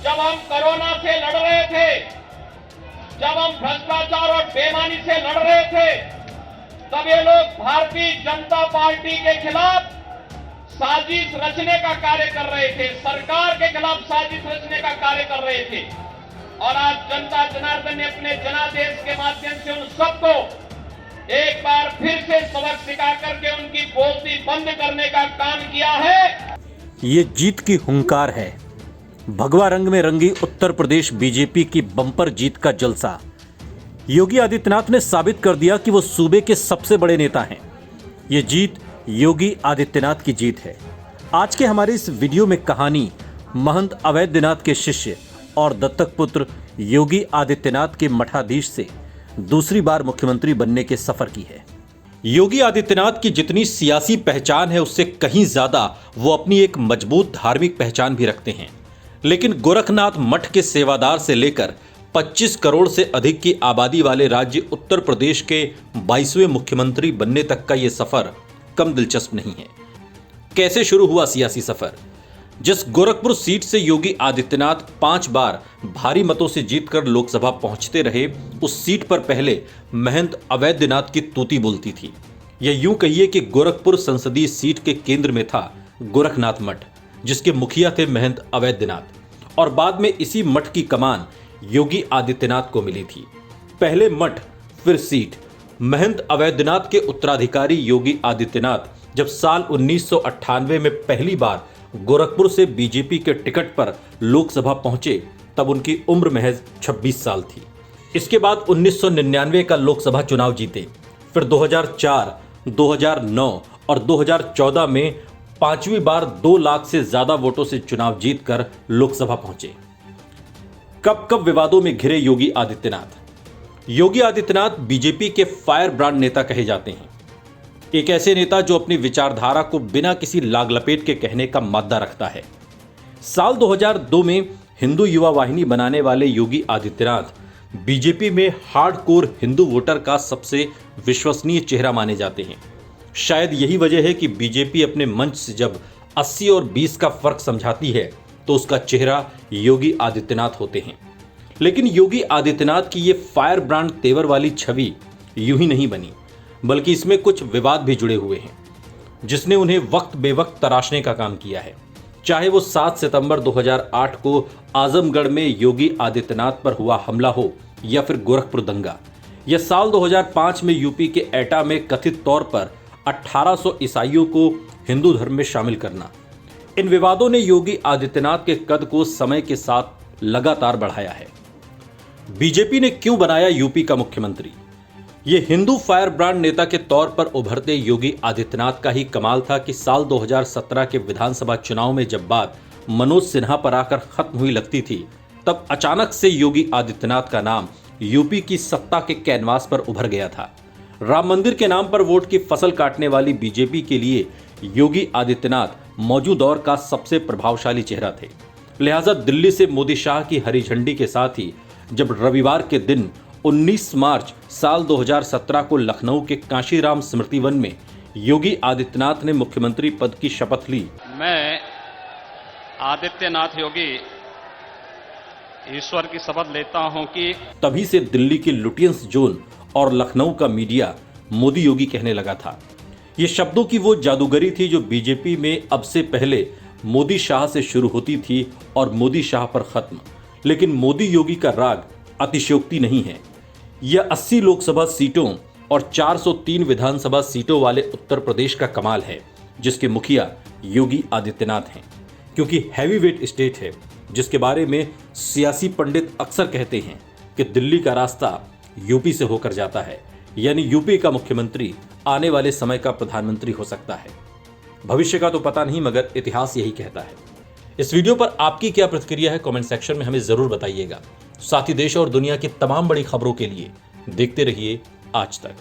जब हम कोरोना से लड़ रहे थे, जब हम भ्रष्टाचार और बेईमानी से लड़ रहे थे, तब ये लोग भारतीय जनता पार्टी के खिलाफ साजिश रचने का कार्य कर रहे थे, सरकार के खिलाफ साजिश रचने का कार्य कर रहे थे। और आज जनता जनार्दन ने अपने जनादेश के माध्यम से उन सबको एक बार फिर से सबक सिखा करके उनकी बोलती बंद करने का काम किया है। ये जीत की हुंकार है। भगवा रंग में रंगी उत्तर प्रदेश बीजेपी की बम्पर जीत का जलसा। योगी आदित्यनाथ ने साबित कर दिया कि वो सूबे के सबसे बड़े नेता हैं। ये जीत योगी आदित्यनाथ की जीत है। आज के हमारे इस वीडियो में कहानी महंत अवैधनाथ के शिष्य और दत्तक पुत्र योगी आदित्यनाथ के मठाधीश से दूसरी बार मुख्यमंत्री बनने के सफर की है। योगी आदित्यनाथ की जितनी सियासी पहचान है उससे कहीं ज्यादा वो अपनी एक मजबूत धार्मिक पहचान भी रखते हैं। लेकिन गोरखनाथ मठ के सेवादार से लेकर 25 करोड़ से अधिक की आबादी वाले राज्य उत्तर प्रदेश के 22वें मुख्यमंत्री बनने तक का ये सफर कम दिलचस्प नहीं है। कैसे शुरू हुआ सियासी सफर? जिस गोरखपुर सीट से योगी आदित्यनाथ 5 बार भारी मतों से जीतकर लोकसभा पहुंचते रहे, उस सीट पर पहले महंत अवैधनाथ की तूती बोलती थी। यह यूं कहिए कि गोरखपुर संसदीय सीट के केंद्र में था गोरखनाथ मठ, जिसके मुखिया थे महंत अवैधनाथ, और बाद में इसी मठ की कमान योगी आदित्यनाथ को मिली थी। पहले मठ फिर सीट। महंत अवैधनाथ के उत्तराधिकारी योगी आदित्यनाथ जब साल 1998 में पहली बार गोरखपुर से बीजेपी के टिकट पर लोकसभा पहुंचे, तब उनकी उम्र महज 26 साल थी। इसके बाद 1999 का लोकसभा चुनाव जीते। फिर 2004, 2009 और 2014 में 5वीं बार 2 लाख से ज्यादा वोटों से चुनाव जीतकर लोकसभा पहुंचे। कब कब विवादों में घिरे योगी आदित्यनाथ। योगी आदित्यनाथ बीजेपी के फायर ब्रांड नेता कहे जाते हैं। एक ऐसे नेता जो अपनी विचारधारा को बिना किसी लाग लपेट के कहने का मादा रखता है। साल 2002 में हिंदू युवा वाहिनी बनाने वाले योगी आदित्यनाथ बीजेपी में हार्डकोर हिंदू वोटर का सबसे विश्वसनीय चेहरा माने जाते हैं। शायद यही वजह है कि बीजेपी अपने मंच से जब 80 और 20 का फर्क समझाती है तो उसका चेहरा योगी आदित्यनाथ होते हैं। लेकिन योगी आदित्यनाथ की ये फायर ब्रांड तेवर वाली छवि यूं ही नहीं बनी, बल्कि इसमें कुछ विवाद भी जुड़े हुए हैं, जिसने उन्हें वक्त बेवक्त तराशने का काम किया है। चाहे वो 7 सितंबर 2008 को आजमगढ़ में योगी आदित्यनाथ पर हुआ हमला हो, या फिर गोरखपुर दंगा, या साल 2005 में यूपी के एटा में कथित तौर पर 1800 ईसाइयों को हिंदू धर्म में शामिल करना। इन विवादों ने योगी आदित्यनाथ के कद को समय के साथ लगातार बढ़ाया है। बीजेपी ने क्यों बनाया यूपी का मुख्यमंत्री? ये हिंदू फायर ब्रांड नेता के तौर पर उभरते योगी आदित्यनाथ का ही कमाल था कि साल 2017 के विधानसभा चुनाव में जब बात मनोज सिन्हा पर आकर खत्म हुई लगती थी, तब अचानक से योगी आदित्यनाथ का नाम यूपी की सत्ता के कैनवास पर उभर गया था। राम मंदिर के नाम पर वोट की फसल काटने वाली बीजेपी के लिए योगी आदित्यनाथ मौजूद दौर का सबसे प्रभावशाली चेहरा थे। लिहाजा दिल्ली से मोदी शाह की हरी झंडी के साथ ही जब रविवार के दिन 19 मार्च साल 2017 को लखनऊ के कांशीराम स्मृति वन में योगी आदित्यनाथ ने मुख्यमंत्री पद की शपथ ली। मैं आदित्यनाथ योगी ईश्वर की शपथ लेता हूं कि तभी से दिल्ली की लुटियंस जोन और लखनऊ का मीडिया मोदी योगी कहने लगा था। ये शब्दों की वो जादूगरी थी जो बीजेपी में अब से पहले मोदी शाह से शुरू होती थी और मोदी शाह पर खत्म। लेकिन मोदी योगी का राग अतिशयोक्ति नहीं है। यह 80 लोकसभा सीटों और 403 विधानसभा सीटों वाले उत्तर प्रदेश का कमाल है, जिसके मुखिया योगी आदित्यनाथ हैं। क्योंकि हैवीवेट स्टेट है, जिसके बारे में सियासी पंडित अक्सर कहते हैं कि दिल्ली का रास्ता यूपी से होकर जाता है, यानी यूपी का मुख्यमंत्री आने वाले समय का प्रधानमंत्री हो सकता है। भविष्य का तो पता नहीं, मगर इतिहास यही कहता है। इस वीडियो पर आपकी क्या प्रतिक्रिया है, कमेंट सेक्शन में हमें जरूर बताइएगा। साथ ही देश और दुनिया की तमाम बड़ी खबरों के लिए देखते रहिए आज तक।